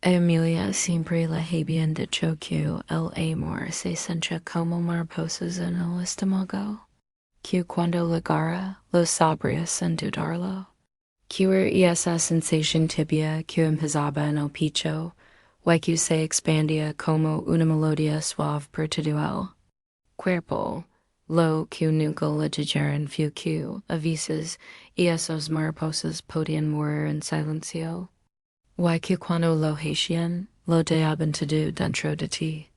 Emilia siempre la habían dicho que el amor se sentía como mariposas en el estómago, que cuando llegara los sabría sin dudarlo, que esa sensación tibia que empezaba en el pecho, y que se expandía como una melodía suave por todo el cuerpo, lo que nunca le dijeron fue que, a veces, esas mariposas podían morir en silencio. Y que cuando lo hacían, lo dejaban todo dentro de ti.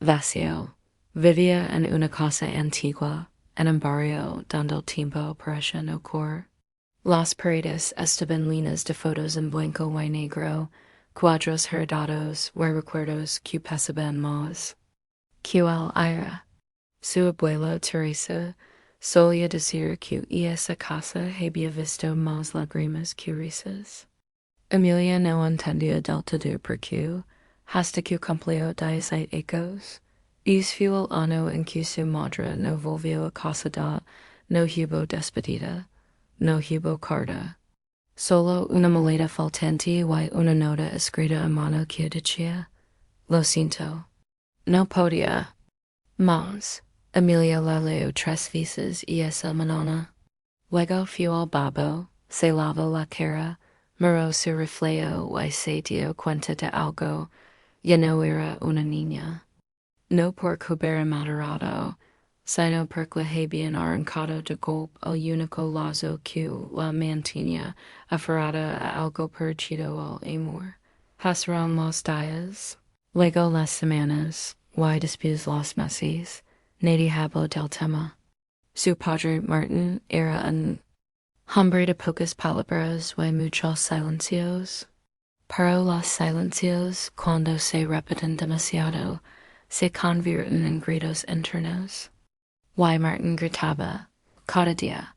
Vacío. Vivía en una casa antigua, en un barrio donde el tiempo parecía no correr. Las paredes estaban llenas de fotos en blanco y negro, cuadros heredados y recuerdos que pesaban más. Que el aire. Su abuela Teresa solía decir que esa casa había visto más lágrimas que risas. Emilia no entendía del todo por qué, hasta que cumplió 17 años. Es fue el año en que su madre no volvió a casa no hubo despedida, no hubo carta. Solo una maleta faltante y una nota escrita a mano que decía, lo siento. No podía. Mas, Emilia la leyó 3 veces y esa mañana. Luego fue al babo, se lavó la cara, miró su reflejo y se dio cuenta de algo, ya no era una niña. No por haber madurado, sino porque le habían arrancado de golpe el único lazo que la mantenía aferrada a algo perdido al amor. Pasaron los días, luego las semanas, y después los meses, nadie habló del tema. Su padre Martin era un hombre de pocas palabras y muchos silencios. Pero los silencios, cuando se repiten demasiado, se convierten en gritos internos. Y Martin gritaba, cada día.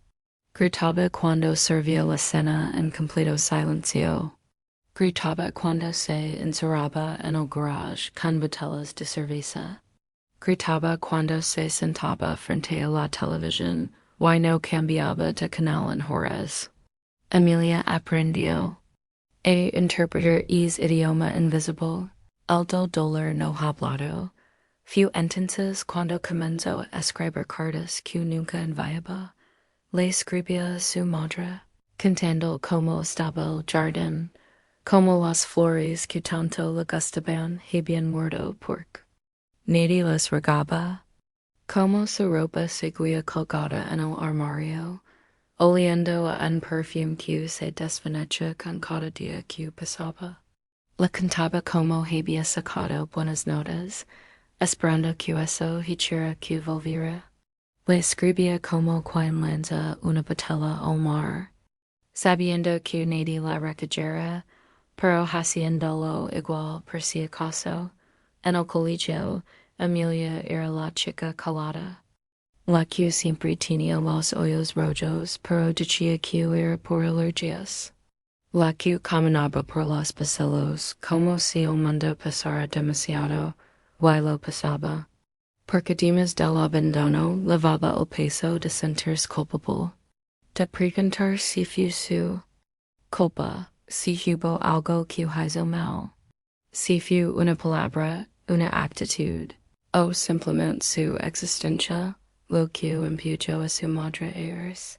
Gritaba cuando servía la cena en completo silencio. Gritaba cuando se encerraba en el garage con botellas de cerveza. Gritaba cuando se sentaba frente a la televisión y no cambiaba de canal en horas. Emilia aprendió a interpretar ese idioma invisible, el del dolor no hablado. Fue entonces cuando comenzó a escribir cartas que nunca enviaba. Le escribía a su madre, contando cómo estaba el jardín, cómo las flores que tanto le gustaban habían muerto porque nadie las regaba, cómo su ropa seguía colgada en el armario, oliendo a un perfume que se desvanecía con cada día que pasaba. Le contaba cómo había sacado buenas notas, esperando que eso hiciera que volviera. Le escribía como quien lanza una botella al mar, sabiendo que nadie la recogiera, pero haciéndolo igual por si acaso. En el colegio, Emilia era la chica calada, la que siempre tenía los ojos rojos, pero decía que era por alergias. La que caminaba por los pasillos como si el mundo pasara demasiado, y lo pasaba. Porque además del abandono levaba el peso de sentirse culpable, de preguntar si fue su culpa, si hubo algo que hizo mal, si fue una palabra, una actitud, o simplemente su existencia, lo que imputó a su madre Eris.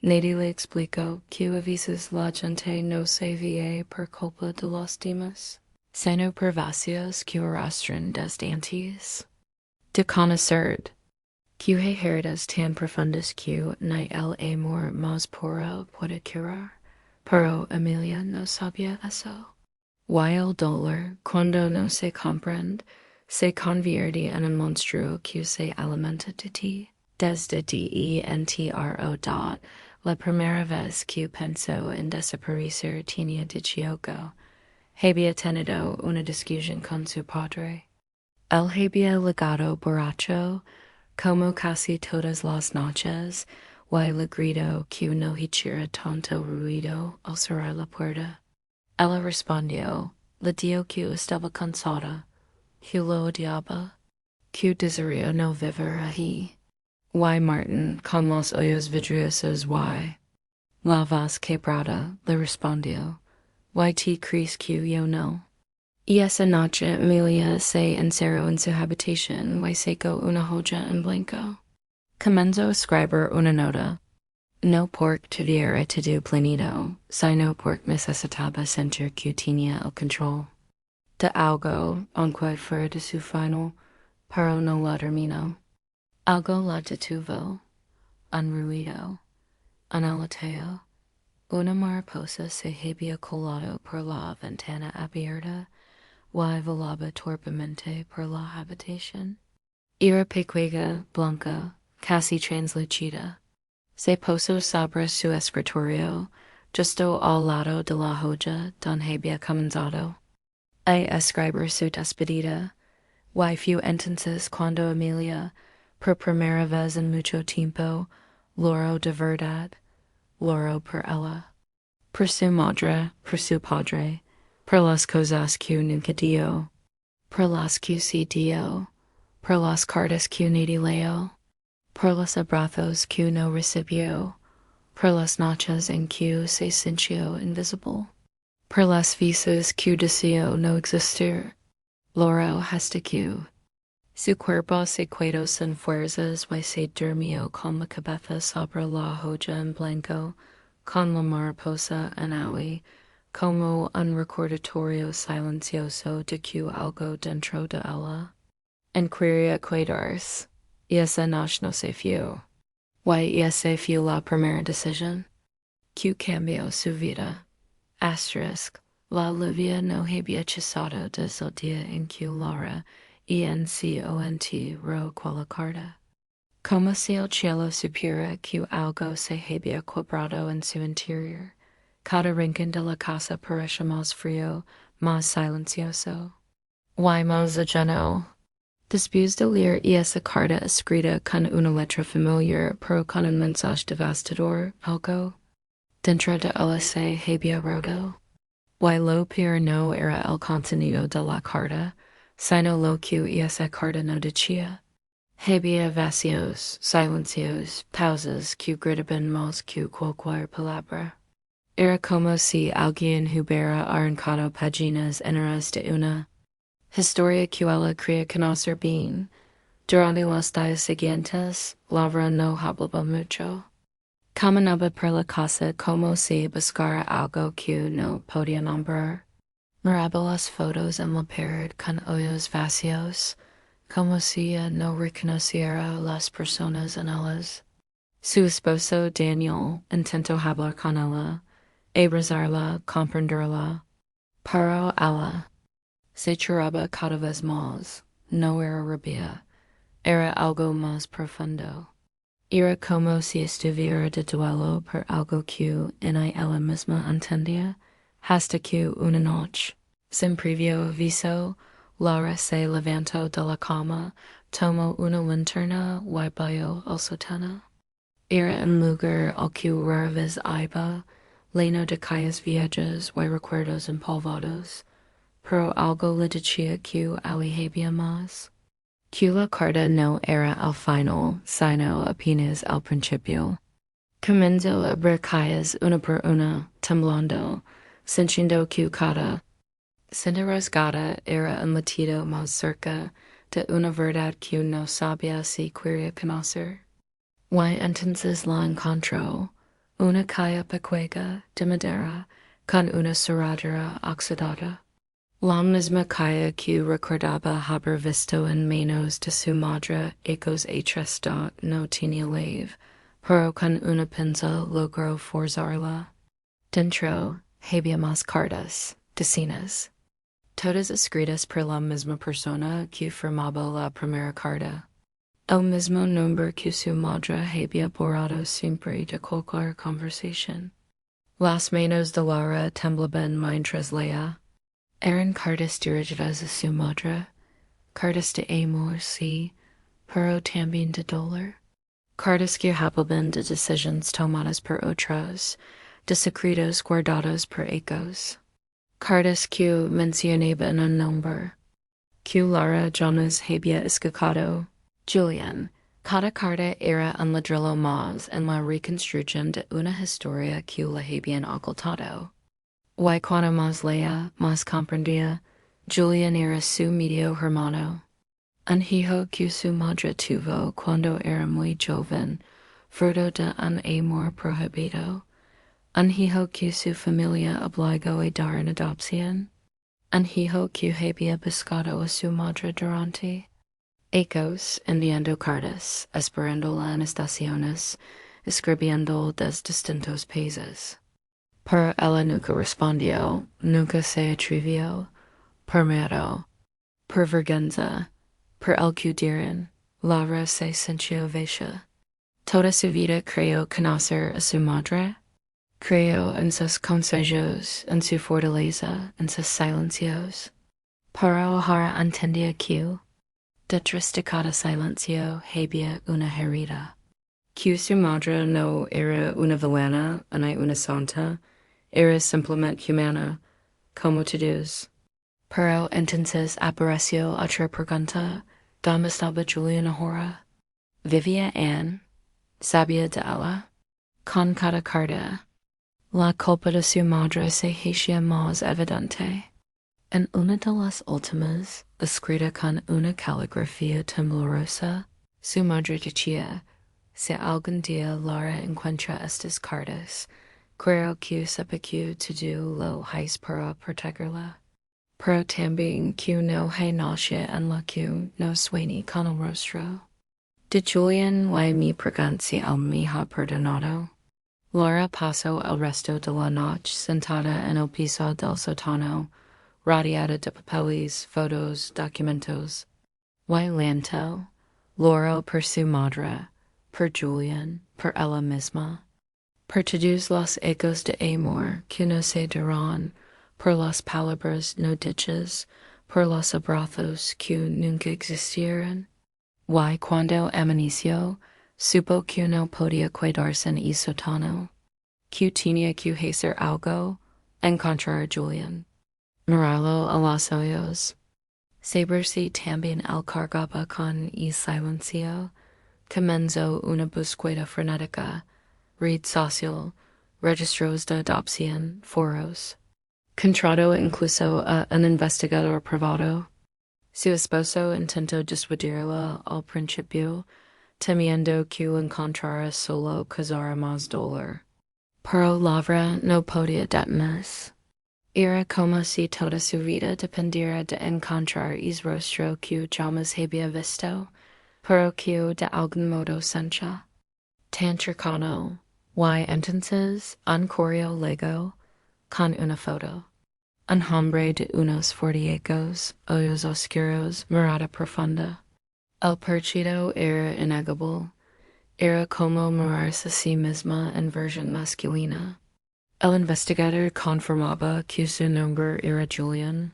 Nadie le explicó que a veces la gente no se veía por culpa de los demás, sino por vacíos que arrastran desde antes. De conocer que hay heridas tan profundas que ni el amor más puro puede curar, pero Emilia no sabía eso. Y el dolor, cuando no se comprende, se convierte en un monstruo que se alimenta de ti. Desde dentro, la primera vez que pensó en desaparecer tenía 18. Había tenido una discusión con su padre. Él había llegado borracho, como casi todas las noches, y le gritó que no hiciera tanto ruido al cerrar la puerta. Ella respondió, le dijo que estaba cansada, que lo odiaba, que desearía no vivir allí. Y Martin, con los ojos vidriosos la voz quebrada, le respondió, ¿y te crees que yo no? Y esa noche Emilia se encerró en su habitación y sacó una hoja en blanco. Comenzó a escribir una nota. No porque tuviera todo plenido, sino porque necesitaba sentir que tenía el control de algo, aunque fuera de su final, pero no lo terminó. Algo la detuvo, un ruido, un aleteo. Una mariposa se había colado por la ventana abierta y volaba torpemente por la habitación. Era pequeña, blanca, casi translúcida. Se posó sobre su escritorio, justo al lado de la hoja donde había comenzado a escribir su despedida. Y fue entonces cuando Emilia, por primera vez en mucho tiempo, lloró de verdad, lloró por ella, por su madre, por su padre, por las cosas que nunca dio, por las que sí dio, por las cartas que nadie leyó, por los abrazos que no recibió, por las noches en que se sintió invisible, por las veces que deseó no existir, lloró hasta que su cuerpo se quedó sin fuerzas y se durmió con la cabeza sobre la hoja en blanco, con la mariposa en agua, como un recordatorio silencioso de que algo dentro de ella quería quedarse. Y esa noche no se fue. Y esa fue la primera decisión que cambió su vida. Asterisk, la lluvia no había cesado desde el día en que Laura ro con la carta. Como si el cielo supiera que algo se había quebrado en su interior. Cada rincón de la casa parecía más frío, más silencioso. Y más lleno. Después de leer esa carta escrita con una letra familiar, pero con un mensaje devastador, algo dentro de ella se había roto. Y lo peor no era el contenido de la carta, sino lo que esa carta no decía. Había vacíos, silencios, pausas que gritaban más que cualquier palabra. Era como si alguien hubiera arrancado páginas enteras de una historia que ella creía conocer bien. Durante los días siguientes, Laura no hablaba mucho. Caminaba por la casa como si buscara algo que no podía nombrar. Miraba las fotos en la pared con ojos vacíos, como si no reconociera a las personas en ellas. Su esposo Daniel intentó hablar con ella, abrazarla, comprenderla, pero ella se choraba cada vez más. No era rabia, era algo más profundo. Era como si estuviera de duelo por algo que ni ella misma entendía, hasta que una noche, sin previo aviso, Laura se levantó de la cama, tomó una linterna y bajó al sótano. Era un lugar al que rara vez iba, lleno de calles viejas y recuerdos empolvados, pero algo le decía que allí había más. Que la carta no era el final, sino apenas el principio. Comenzó a abrir calles una por una, temblando, sintiendo que cada cinta rasgada era un latido más cerca de una verdad que no sabía si quería conocer. Y entonces la encontró, una calle pequeña de madera con una cerradura oxidada. La misma calle que recordaba haber visto en manos de su madre ecos hechos no tenía leve, pero con una pinza logró forzarla. Dentro había más cartas, decenas, todas escritas por la misma persona que firmaba la primera carta. El mismo nombre que su madre había borrado siempre de cualquier conversación. Las manos de Laura temblaban mientras leía. Eran cartas dirigidas a su madre, cartas de amor, sí, pero también de dolor. Cartas que hablaban de decisiones tomadas por otras, de secretos guardados por ecos. Cartas que mencionaban un nombre, que Laura Jonas había escuchado. Julian. Cada carta era un ladrillo más en la reconstrucción de una historia que le habían ocultado. Y cuando más leía, más comprendía, Julian era su medio hermano. Un hijo que su madre tuvo cuando era muy joven, fruto de un amor prohibido. Un hijo que su familia obligó a dar en adopción. Un hijo que había buscado a su madre durante ecos enviando cartas, esperando las estaciones, escribiendo des distintos países. Pero ella nunca respondió, nunca se atrevió, por miedo, por vergüenza, por el que dirán, Laura se sintió vieja. Toda su vida creyó conocer a su madre. Creyó en sus consejos, en su fortaleza, en sus silencios. Pero ahora entendía que, detrás de cada silencio, había una herida. Que su madre no era una villana, ni una santa, era simplemente humana, como todos. Pero entonces apareció otra pregunta, ¿dónde estaba Julian ahora? ¿Vivía Anne? ¿Sabía de ella? Con cada carta, la culpa de su madre se hacía más evidente. En una de las últimas, escrita con una caligrafía temblorosa, su madre decía, si algún día Laura encuentra estas cartas, creo que sepa que todo lo hace para protegerla. Pero también que no hay nausea en la que no sueñe con el rostro. De Julian y mi pregunta si él me ha perdonado. Laura pasó el resto de la noche sentada en el piso del sótano, rodeada de papeles, fotos, documentos. Y lento, Laura por su madre, por Julian, por ella misma, por todos los ecos de amor que no se dirán, por las palabras no dichas, por los abrazos que nunca existieron. Y cuando amaneció, supo que no podía quedarse en el sótano, que tenía que hacer algo, encontrar a Julian, mirarlo a los ojos, saber si también él cargaba con el silencio. Comenzó una búsqueda frenética, red social, registros de adopción, foros. Contrató incluso a un investigador privado. Su esposo intentó disuadirla al principio, temiendo que encontrara solo causara más dolor. Pero Laura no podía detenerse. Era como si toda su vida dependiera de encontrar el rostro que jamás había visto, pero que de algún modo sentía tan cercano. Y entonces un correo llegó con una foto. Un hombre de unos fortiecos, ojos oscuros, mirada profunda. El perchido era innegable. Era como mirarse a sí misma en versión masculina. El investigador confirmaba que su nombre era Julian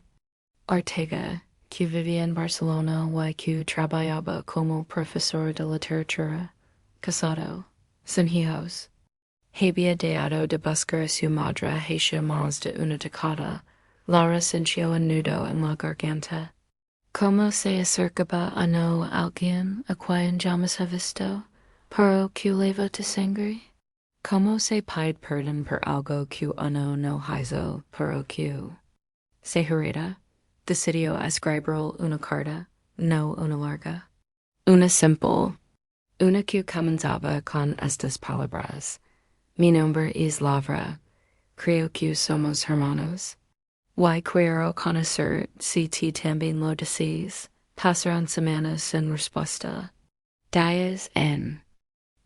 Ortega, que vivía en Barcelona y que trabajaba como profesor de literatura, casado, sin hijos. Había dejado de buscar a su madre hace más de una década. Laura sintió un nudo en la garganta. ¿Cómo se acercaba a no alguien a quien jamás ha visto, pero que leva de sangre? ¿Cómo se pide perdón por algo que uno no hizo, pero que se hereda? Decidió escribir una carta, no una larga. Una simple, una que comenzaba con estas palabras. Mi nombre es Laura. Creo que somos hermanos. Y quiero conocer si tú también lo deseas. Pasaron semanas sin respuesta. Días en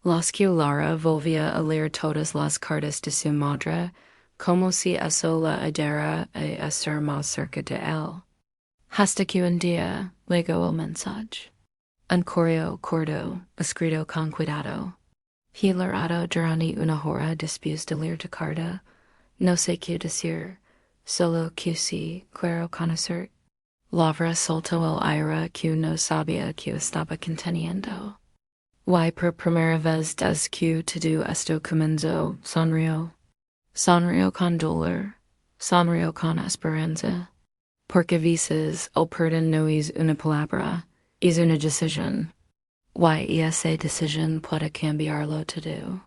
los que Laura volvía a leer todas las cartas de su madre, como si eso la ayudara a estar más cerca de él. Hasta que un día llegó el mensaje. Un correo corto, escrito con cuidado. Hilarado durante una hora después de leer la carta. No sé qué decir, solo que sí quiero conocer. Laura soltó el aire que no sabía que estaba conteniendo. Y por primera vez desde que todo esto comenzó, sonrió. Sonrió con dolor, sonrió con esperanza. Porque a veces el perdón no es una palabra, es una decisión. Y esa decisión puede cambiarlo todo.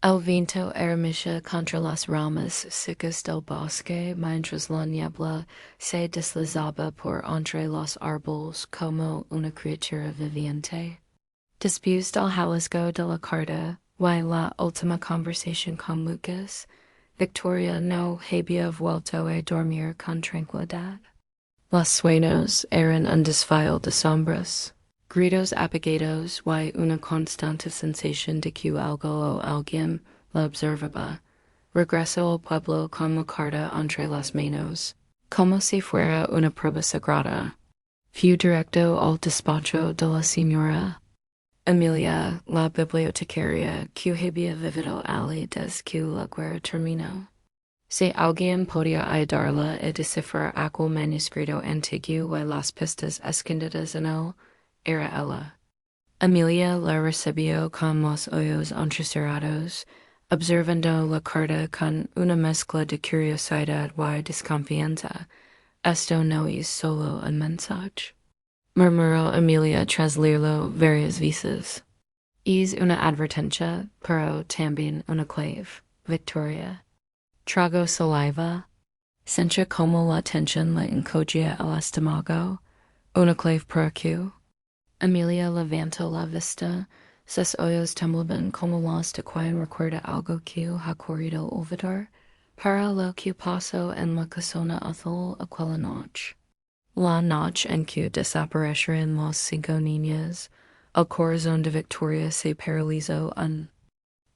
El viento eremita contra las ramas secas del bosque mientras la niebla se deslizaba por entre los árboles como una criatura viviente. Después del hallazgo de la carta y la última conversación con Lucas, Victoria no había vuelto a dormir con tranquilidad. Los sueños eran un desfile de sombras, gritos apagados y una constante sensación de que algo o alguien la observaba. Regresó al pueblo con la carta entre las manos, como si fuera una prueba sagrada. Fui directo al despacho de la señora Emilia, la bibliotecaria, que había vivido allí desde que la guerra terminó. Si alguien podía ayudarla a descifrar aquel manuscrito antiguo y las pistas escondidas en él, era ella. Emilia la recibió con los ojos entrecerrados, observando la carta con una mezcla de curiosidad y desconfianza. Esto no es solo un mensaje, murmuró Emilia tras leerlo varias veces. Es una advertencia, pero también una clave, Victoria. Trago saliva, sentía como la tensión le encogía el estómago, una clave por aquí. Emilia levantó la vista, sus ojos temblaban como los de quien recuerda algo que ha corrido olvidar, para lo que pasó en la casona azul aquella noche. La noche en que desaparecieron los 5 niños, el corazón de Victoria se paralizó un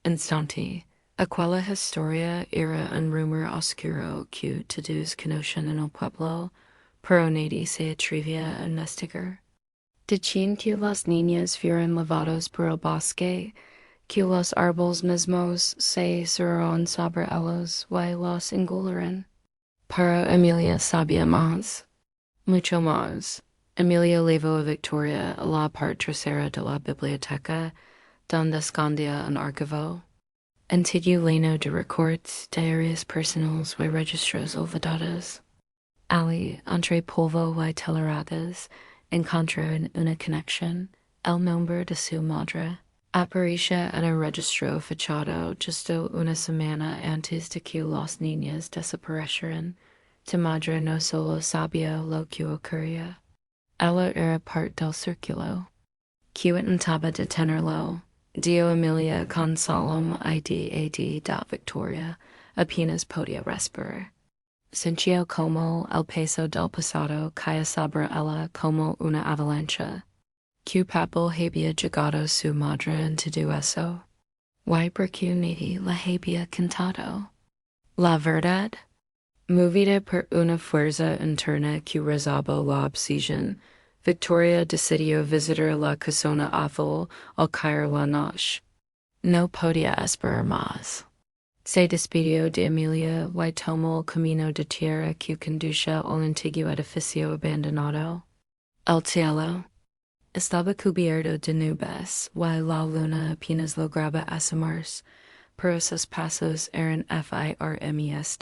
instante. Aquella historia era un rumor oscuro que todos conocían en el pueblo, pero nadie se atrevía a investigar. Decían que las niñas fueron llevados por el bosque, que los árboles mismos se cerraron sobre ellos y los engularon. Pero Emilia sabía más, mucho más. Emilia llevó a Victoria a la parte trasera de la biblioteca, donde escondía un archivo antiguo lleno de recortes, diarios personales y registros olvidados. Allí, entre polvo y telarañas, encontró una conexión, el nombre de su madre. Aparecía en el registro fechado justo una semana antes de que los niños desaparecieran. Tu madre no solo sabía lo que ocurría, ella era parte del círculo. Que intentaba detenerlo. Dio Emilia con solemn ID da Victoria, apenas podía respirar. Sintió como el peso del pasado caía sobre ella como una avalancha. Que papel había llegado su madre en todo eso. Why porque nadie la había contado. La verdad, movida por una fuerza interna que rezaba la obsesión, Victoria decidió visitar la casona azul al caer la noche. No podía esperar más. Se despidió de Emilia y tomó el camino de tierra que conduce al antiguo edificio abandonado. El cielo estaba cubierto de nubes y la luna apenas lograba asomarse, pero sus pasos eran firmes.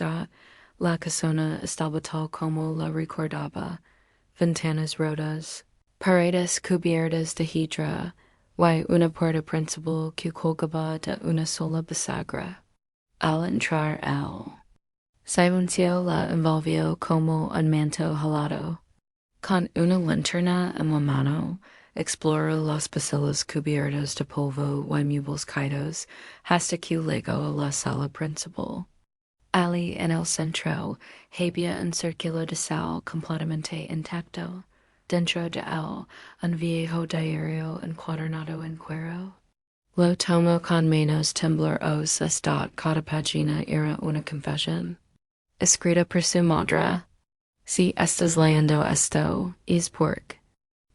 La casona estaba tal como la recordaba, ventanas rotas, paredes cubiertas de hidra y una puerta principal que colgaba de una sola bisagra. Al entrar el silencio la envolvió como un manto helado. Con una linterna en la mano, exploró los pasillos cubiertos de polvo y muebles caídos hasta que llegó a la sala principal. Allí en el centro había un círculo de sal completamente intacto. Dentro de él, un viejo diario encuadernado en cuero. Lo tomó con menos temblorosa cada página era una confesión. Escrita por su madre. Si estás leyendo esto, es porque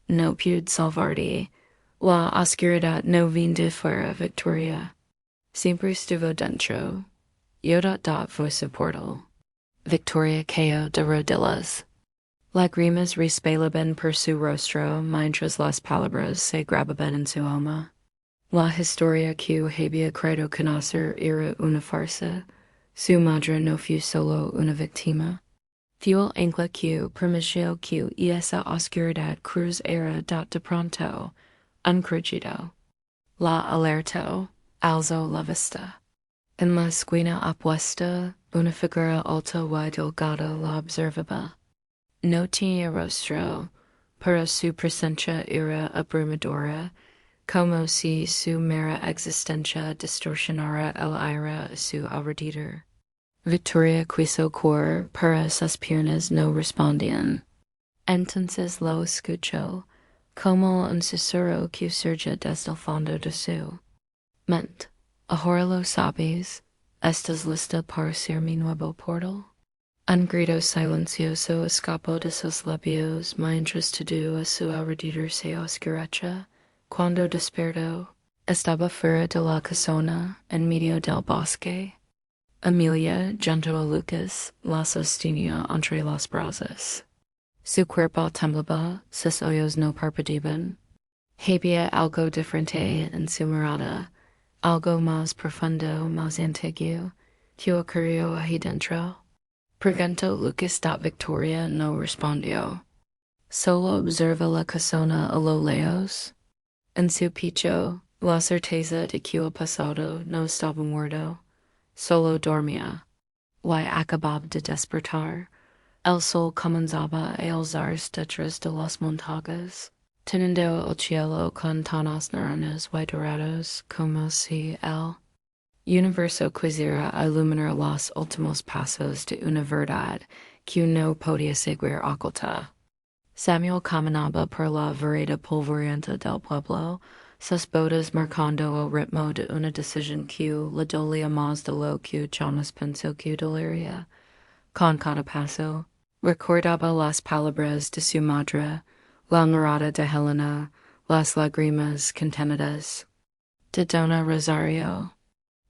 no pude salvarte. La oscuridad no vino de fuera, Victoria. Siempre estuvo dentro. Yo fue su portal. Victoria cayó de rodillas. Lágrimas resbalaban por su rostro mientras las palabras se grababan en su alma. La historia que había creído conocer era una farsa. Su madre no fue solo una víctima. Fue el ancla que permitió que esa oscuridad cruzara de pronto, un crujido. La alertó, alzó la vista. En la esquina opuesta, una figura alta y delgada la observaba. No tenía rostro, pero su presencia era abrumadora, como si su mera existencia distorsionara el aire a su alrededor. Victoria quiso cor, pero sus piernas no respondían. Entonces lo escuchó, como un susurro que surge desde el fondo de su mente. Ahora lo sabes, estás lista para ser mi nuevo portal. Un grito silencioso escapó de sus labios mientras todo a su alrededor se oscurecia. Cuando despertó, estaba fuera de la casona, en medio del bosque. Emilia, junto a Lucas, la sostenía entre las brazos. Su cuerpo temblaba, sus ojos no parpadeaban. Había algo diferente en su mirada, algo más profundo, más antiguo, que ocurrió ahí dentro. Preguntó Lucas. Victoria no respondió. Solo observa la casona a lo lejos. En su pecho, la certeza de que el pasado no estaba muerto, solo dormía. Y acababa de despertar. El sol comenzaba a alzarse detrás de las montañas, teniendo el cielo con tonos naranjas y dorados como si el universo quisiera iluminar los últimos pasos de una verdad que no podía seguir oculta. Samuel caminaba por la vereda polvorienta del pueblo, sus botas marcando el ritmo de una decisión que le dolía más de lo que Jonas pensó que dolería. Con cada paso, recordaba las palabras de su madre, la mirada de Helena, las lágrimas contenidas de Dona Rosario.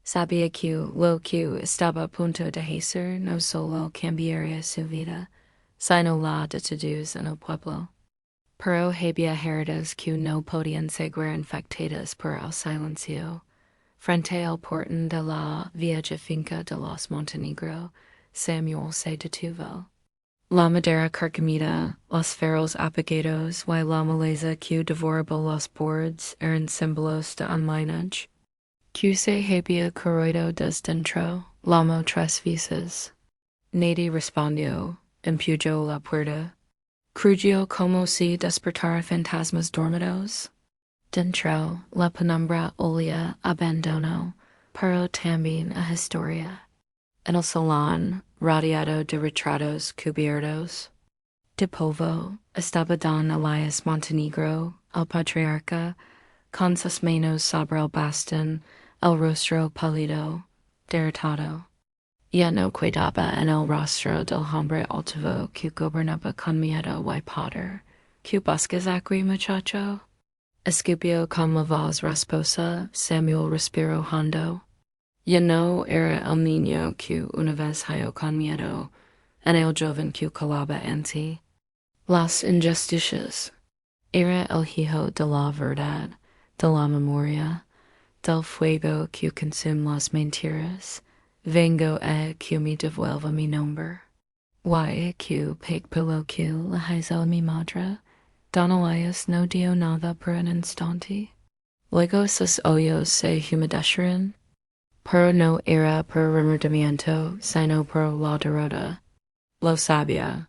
Sabía que lo que estaba a punto de hacer no solo cambiaría su vida, sino la de todos en el pueblo. Pero había heridas que no podían seguir infectadas por el silencio. Frente al portón de la vieja finca de los Montenegro, Samuel se detuvo. La madera carcomida, los ferros apagados y la maleza que devoraba los boards eran símbolos de un lineage que se había corroído desde dentro. Llamó 3 veces. Nadie respondió. Empujó la puerta. Creyó como si despertara fantasmas dormidos. Dentro, la penumbra olía abandono, pero también a historia. En el salón, rodeado de retratos cubiertos de polvo, estaba Don Elias Montenegro, el patriarca, con sus manos sobre el bastón, el rostro pálido, derrotado. Ya no cuidaba en el rostro del hombre altivo que gobernaba con miedo y poder. ¿Qué buscas aquí, muchacho? Escupió con la voz rasposa. Samuel respiró hondo. Ya no era el niño que una vez halló con miedo, en el joven que colaba anti. Las injusticias. Era el hijo de la verdad, de la memoria, del fuego que consume las mentiras. Vengo a que me devuelva mi nombre. Y que pelo que le hizo a mi madre. Don Elias no dio nada por un instante. Luego sus ojos se humedecieron, pero no era por remordimiento, sino por la derrota. Lo sabía.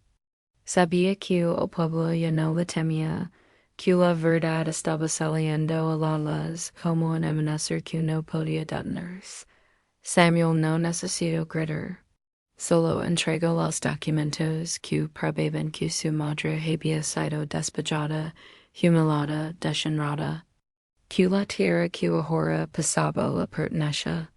Sabía que el pueblo ya no le temía, que la verdad estaba saliendo a la luz como un amanecer que no podía detenerse. Samuel no necesitó gritar. Solo entregó los documentos que probaban que su madre había sido despojada, humillada, deshonrada, que la tierra que ahora pasaba le pertenecía,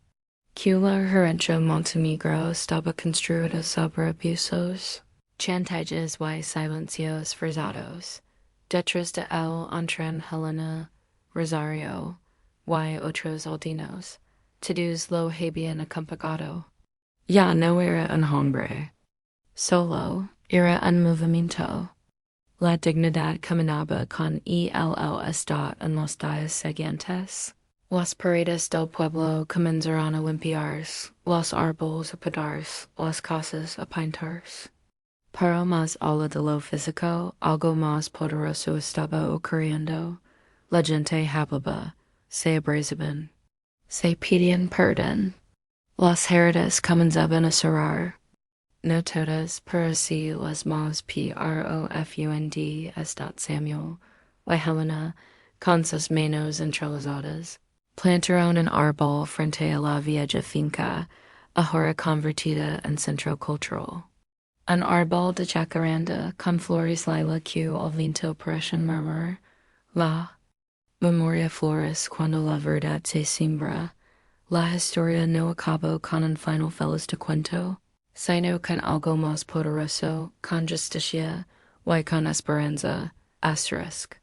que la herencia Montenegro estaba construida sobre abusos, chantajes y silencios forzados. Detrás de él entran Helena, Rosario y otros aldeanos. Todos lo habían acompañado. Ya no era un hombre, solo era un movimiento. La dignidad caminaba con esta en los días siguientes. Las paredes del pueblo comenzaron a limpiarse, los árboles a podarse, las casas a pintarse. Pero más allá de lo físico, algo más poderoso estaba ocurriendo. La gente hablaba, se abrazaban, se pedían perdón. Las Heridas comenzaba a cerrar. No todas, pero sí las más profund estat Samuel, y Helena, con sus manos entrelazadas, plantaron un árbol frente a la vieja finca, ahora convertida en centro cultural. Un árbol de jacaranda con flores lila que al viento parecen murmur, la memoria flores cuando la verdad se siembra. La historia no acabó con un final feliz de cuento, sino con algo más poderoso, con justicia y con esperanza, asterisk.